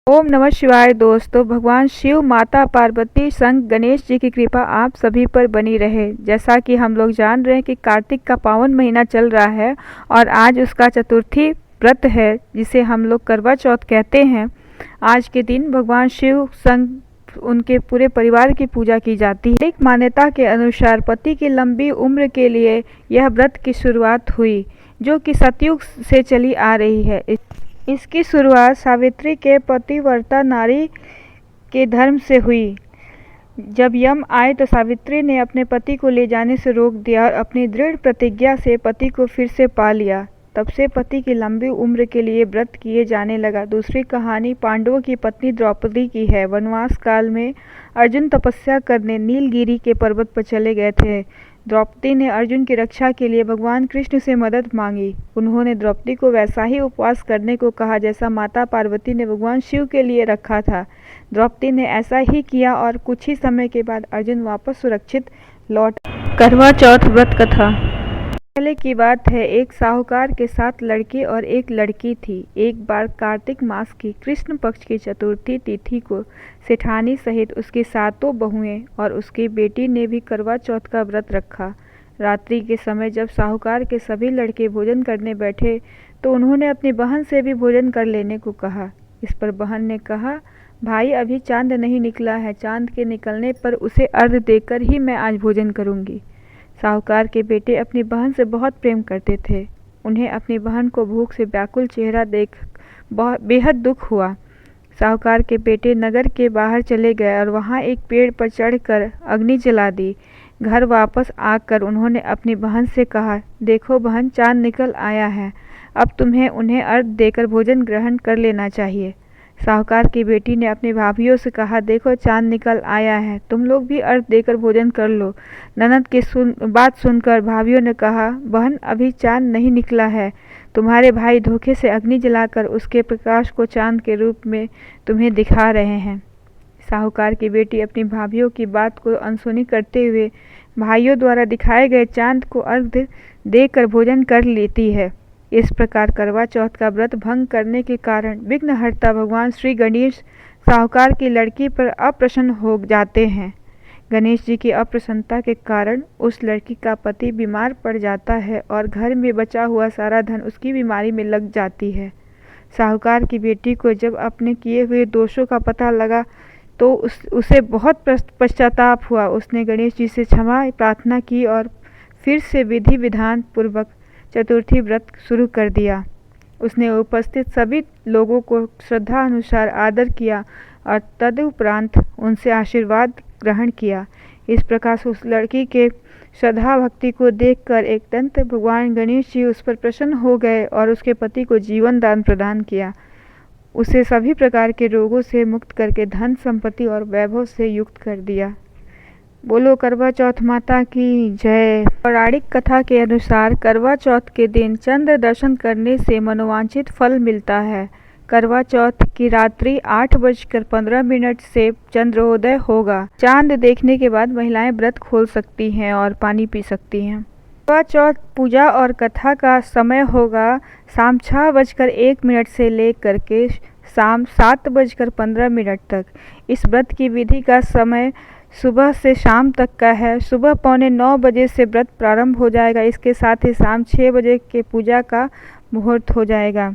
ओम नमः शिवाय। दोस्तों, भगवान शिव, माता पार्वती संग गणेश जी की कृपा आप सभी पर बनी रहे। जैसा कि हम लोग जान रहे हैं कि कार्तिक का पावन महीना चल रहा है और आज उसका चतुर्थी व्रत है, जिसे हम लोग करवा चौथ कहते हैं। आज के दिन भगवान शिव संग उनके पूरे परिवार की पूजा की जाती है। एक मान्यता के अनुसार पति की लंबी उम्र के लिए यह व्रत की शुरुआत हुई, जो कि सतयुग से चली आ रही है। इसकी शुरुआत सावित्री के पतिव्रता नारी के धर्म से हुई। जब यम आए तो सावित्री ने अपने पति को ले जाने से रोक दिया और अपनी दृढ़ प्रतिज्ञा से पति को फिर से पा लिया। तब से पति की लंबी उम्र के लिए व्रत किए जाने लगा। दूसरी कहानी पांडवों की पत्नी द्रौपदी की है। वनवास काल में अर्जुन तपस्या करने नीलगिरी के पर्वत पर चले गए थे। द्रौपदी ने अर्जुन की रक्षा के लिए भगवान कृष्ण से मदद मांगी। उन्होंने द्रौपदी को वैसा ही उपवास करने को कहा जैसा माता पार्वती ने भगवान शिव के लिए रखा था। द्रौपदी ने ऐसा ही किया और कुछ ही समय के बाद अर्जुन वापस सुरक्षित लौट। करवा चौथ व्रत कथा। पहले की बात है, एक साहूकार के 7 लड़के और एक लड़की थी। एक बार कार्तिक मास की कृष्ण पक्ष की चतुर्थी तिथि को सेठानी सहित उसकी 7 बहुएं और उसकी बेटी ने भी करवा चौथ का व्रत रखा। रात्रि के समय जब साहूकार के सभी लड़के भोजन करने बैठे तो उन्होंने अपनी बहन से भी भोजन कर लेने को कहा। इस पर बहन ने कहा, भाई अभी चांद नहीं निकला है, चांद के निकलने पर उसे अर्घ्य देकर ही मैं आज भोजन करूंगी। साहूकार के बेटे अपनी बहन से बहुत प्रेम करते थे। उन्हें अपनी बहन को भूख से व्याकुल चेहरा देख बेहद दुख हुआ। साहूकार के बेटे नगर के बाहर चले गए और वहां एक पेड़ पर चढ़कर अग्नि जला दी। घर वापस आकर उन्होंने अपनी बहन से कहा, देखो बहन, चांद निकल आया है, अब तुम्हें उन्हें अर्घ्य देकर भोजन ग्रहण कर लेना चाहिए। साहूकार की बेटी ने अपनी भाभियों से कहा, देखो चांद निकल आया है, तुम लोग भी अर्घ्य देकर भोजन कर लो। ननद की बात सुनकर भाभियों ने कहा, बहन अभी चांद नहीं निकला है, तुम्हारे भाई धोखे से अग्नि जलाकर उसके प्रकाश को चांद के रूप में तुम्हें दिखा रहे हैं। साहूकार की बेटी अपनी भाभियों की बात को अनसुनी करते हुए भाइयों द्वारा दिखाए गए चांद को अर्घ्य देकर भोजन कर लेती है। इस प्रकार करवा चौथ का व्रत भंग करने के कारण विघ्नहर्ता भगवान श्री गणेश साहूकार की लड़की पर अप्रसन्न हो जाते हैं। गणेश जी की अप्रसन्नता के कारण उस लड़की का पति बीमार पड़ जाता है और घर में बचा हुआ सारा धन उसकी बीमारी में लग जाती है। साहूकार की बेटी को जब अपने किए हुए दोषों का पता लगा तो उसे बहुत पश्चाताप हुआ। उसने गणेश जी से क्षमा प्रार्थना की और फिर से विधि विधान पूर्वक चतुर्थी व्रत शुरू कर दिया। उसने उपस्थित सभी लोगों को श्रद्धा अनुसार आदर किया और तदुपरांत उनसे आशीर्वाद ग्रहण किया। इस प्रकार से उस लड़की के श्रद्धा भक्ति को देखकर एकदंत भगवान गणेश जी उस पर प्रसन्न हो गए और उसके पति को जीवन दान प्रदान किया। उसे सभी प्रकार के रोगों से मुक्त करके धन संपत्ति और वैभव से युक्त कर दिया। बोलो करवा चौथ माता की जय। पौराणिक कथा के अनुसार करवा चौथ के दिन चंद्र दर्शन करने से मनोवांछित फल मिलता है। करवा चौथ की रात्रि 8:15 से चंद्रोदय होगा। चांद देखने के बाद महिलाएं व्रत खोल सकती हैं और पानी पी सकती हैं। करवा चौथ पूजा और कथा का समय होगा शाम 6:01 से लेकर के शाम 7:15 तक। इस व्रत की विधि का समय सुबह से शाम तक का है। सुबह 9:15 बजे से व्रत प्रारंभ हो जाएगा। इसके साथ ही शाम 6 बजे के पूजा का मुहूर्त हो जाएगा।